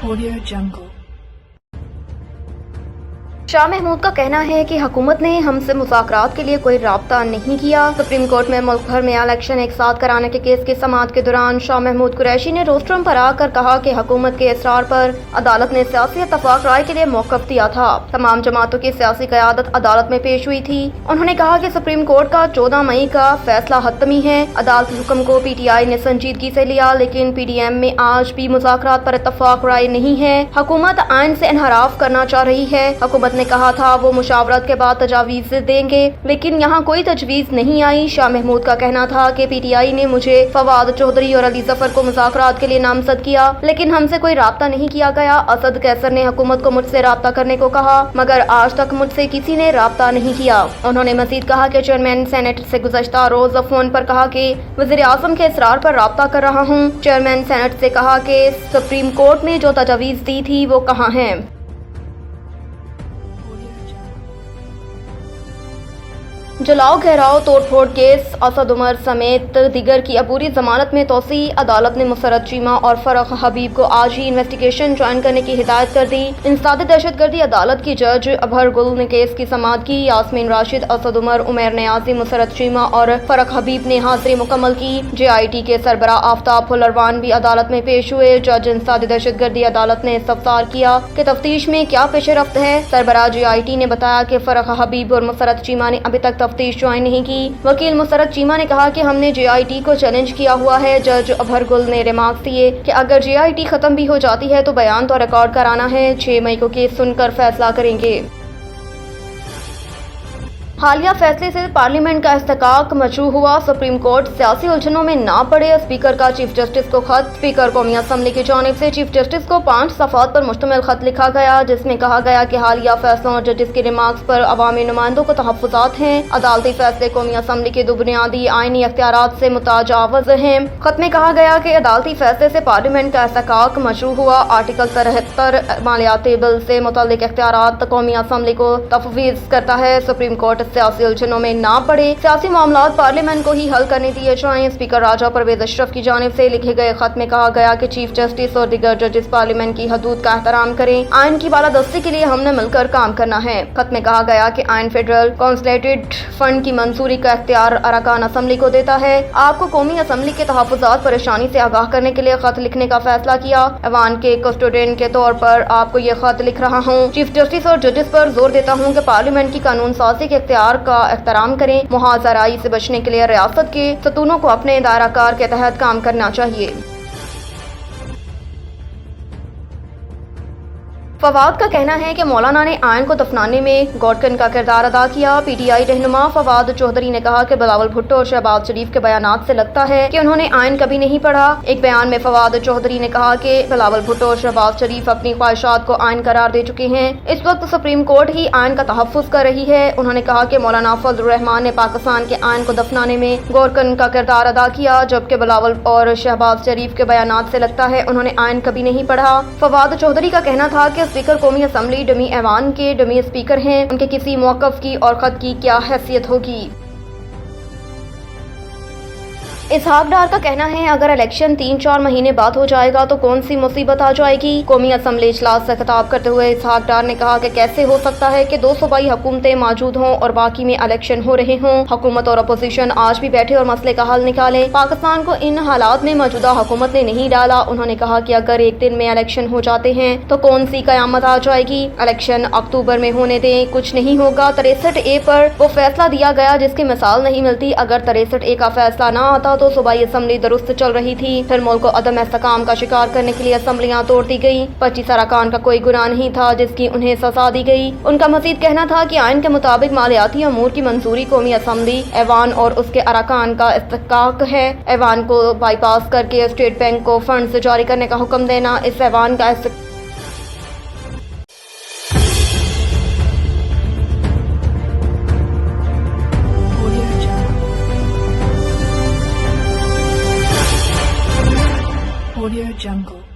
Audio Jungle. Shah Mahmood का कहना है कि हुकूमत ने हमसे मुज़ाकरात के लिए कोई राब्ता नहीं किया। सुप्रीम कोर्ट में मुल्क भर में इलेक्शन एक साथ कराने के केस की समाअत के दौरान शाह महमूद कुरैशी ने रोस्ट्रम पर आकर कहा कि हुकूमत के इसरार पर अदालत ने सियासी इत्तफाक राय के लिए मौक़िफ़ दिया था। तमाम जमातों की सियासी क़यादत अदालत में पेश हुई थी। उन्होंने कहा कि सुप्रीम कोर्ट का 14 मई का फैसला हतमी है। अदालती हुक्म को PTI ने संजीदगी से लिया, लेकिन PDM में आज भी मुज़ाकरात पर इत्तफाक राय नहीं है। हुकूमत आइन से इनहराफ करना चाह रही है। हुकूमत ने कहा था वो मुशावरत के बाद तजावीज़ देंगे, लेकिन यहाँ कोई तजवीज़ नहीं आई। शाह महमूद का कहना था कि PTI ने मुझे फवाद चौधरी और अली जफर को मुज़ाकरात के लिए नामजद किया, लेकिन हमसे कोई राब्ता नहीं किया गया। असद कैसर ने हुकूमत को मुझसे राब्ता करने को कहा, मगर आज तक मुझसे किसी ने राब्ता नहीं किया। उन्होंने मजीद कहा कि चेयरमैन सेनेट से गुज़श्ता रोज फोन पर कहा कि वज़ीर आज़म के इसरार पर राब्ता कर रहा हूँ। चेयरमैन सेनेट से कहा कि सुप्रीम कोर्ट ने जो तजवीज़ दी थी वो कहाँ है। जलाओ घेराव तोड़फोड़ केस असद उमर समेत दीगर की अबूरी जमानत में तोसी। अदालत ने मुसरत चीमा और फरख हबीब को आज ही इन्वेस्टिगेशन ज्वाइन करने की हिदायत कर दी। इंसदाद दहशतगर्दी अदालत की जज अभर गुल ने केस की समाअत की। यास्मीन राशिद, असद उमर, उमैर नियाज़ी, मुसरत चीमा और फरख हबीब ने हाजिरी मुकम्मल की। JIT के सरबरा आफ्ताब फुलरवान भी अदालत में पेश हुए। जज इंसदाद दहशतगर्दी अदालत ने इस्तफसार किया कि तफ्तीश में क्या पेशरफ्त है। सरबरा JIT ने बताया कि फरख हबीब और मुसरत चीमा ने अभी तक तफ्तीश ज्वाइन नहीं की। वकील मुसरत चीमा ने कहा कि हमने JIT को चैलेंज किया हुआ है। जज अभर गुल ने रिमार्क्स दिए कि अगर JIT खत्म भी हो जाती है तो बयान तो रिकॉर्ड कराना है। 6 मई को केस सुनकर फैसला करेंगे। हालिया फैसले से पार्लियामेंट का इस्तेकाक मशरू हुआ। सुप्रीम कोर्ट सियासी उलझनों में ना पड़े, स्पीकर का चीफ जस्टिस को खत। स्पीकर कौमी असम्बली की जानिब से चीफ जस्टिस को 5 सफ़ात पर मुश्तमिल खत लिखा गया, जिसमें कहा गया कि हालिया फैसलों और जजेस के रिमार्क्स पर अवामी नुमाइंदों को तहफ़्फ़ुज़ात हैं। अदालती फैसले कौमी असम्बली के दो बुनियादी आइनी अख्तियारात से मुताजावज़ हैं। खत में कहा गया कि अदालती फैसले से पार्लियामेंट का इस्तेकाक मशरू हुआ। आर्टिकल 73 मालियाती बिल से मुतल्लिक इख्तियारात कौमी असम्बली को तफवीज़ करता है। सुप्रीम कोर्ट सियासी उलझनों में ना पड़े, सियासी मामलात पार्लियामेंट को ही हल करने दिए जाएं। स्पीकर राजा परवेज अशरफ की जानिब से लिखे गए खत में कहा गया कि चीफ जस्टिस और दीगर जजेस पार्लियामेंट की हदूद का एहतराम करें। आइन की बालादस्ती के लिए हमने मिलकर काम करना है। खत में कहा गया कि आइन फेडरल कॉन्सुलेटेड फंड की मंजूरी का इख्तियार अरकान असम्बली को देता है। आपको कौमी असम्बली के तहफ़्फ़ुज़ात परेशानी से आगाह करने के लिए खत लिखने का फैसला किया। ऐवान के कस्टोडियन के तौर पर आपको ये खत लिख रहा हूँ। चीफ जस्टिस और जजेस पर जोर देता हूँ कि पार्लियामेंट की कानून साजी के इख्तियार का एहतराम करें। मुहाज़राई से बचने के लिए रियासत के सतूनों को अपने दायराकार के तहत काम करना चाहिए। फवाद का कहना है कि मौलाना ने आयन को दफनाने में गॉडकन का किरदार अदा किया। PTI रहनुमा फवाद चौधरी ने कहा कि बिलावल भुट्टो और शहबाज शरीफ के बयानात से लगता है कि उन्होंने आयन कभी नहीं पढ़ा। एक बयान में फवाद चौधरी ने कहा कि बिलावल भुट्टो और शहबाज शरीफ अपनी ख्वाहिशात को आयन करार दे चुके हैं। इस वक्त सुप्रीम कोर्ट ही आयन का तहफ़्फ़ुज़ कर रही है। उन्होंने कहा कि मौलाना फजल रहमान ने पाकिस्तान के आयन को दफनाने में गॉडकन का किरदार अदा किया, जबकि बिलावल और शहबाज शरीफ के बयानात से लगता है उन्होंने आयन कभी नहीं पढ़ा। फवाद चौधरी का कहना था कि स्पीकर कौमी असम्बली डमी ऐवान के डमी स्पीकर हैं, उनके किसी मौक़िफ़ की और खत की क्या हैसियत होगी। इसहाक डार का कहना है अगर इलेक्शन 3-4 महीने बाद हो जाएगा तो कौन सी मुसीबत आ जाएगी। कौमी असम्बली इजलास से खिताब करते हुए इसहाक डार ने कहा कि कैसे हो सकता है कि 2 सूबाई हुकूमतें मौजूद हों और बाकी में इलेक्शन हो रहे हों। हुकूमत और अपोजिशन आज भी बैठे और मसले का हल निकालें। पाकिस्तान को इन हालात में मौजूदा हुकूमत ने नहीं डाला। उन्होंने कहा कि अगर एक दिन में इलेक्शन हो जाते हैं तो कौन सी कयामत आ जाएगी। इलेक्शन अक्टूबर में होने दें, कुछ नहीं होगा। 63A पर वो फैसला दिया गया जिसकी मिसाल नहीं मिलती। अगर 63A का फैसला न आता तो सूबाई असम्बली दुरुस्त चल रही थी। फिर मुल्क को अदम इस्तेकाम का शिकार करने के लिए असम्बलियाँ तोड़ दी गई। 25 अरकान का कोई गुनाह नहीं था जिसकी उन्हें सजा दी गई। उनका मजीद कहना था कि आइन के मुताबिक मालियाती अमूर की मंजूरी कौमी असम्बली ऐवान और उसके अरकान का इस्तेकाक है। ऐवान को बाईपास करके स्टेट बैंक को फंड जारी करने का हुक्म देना इस ऐवान का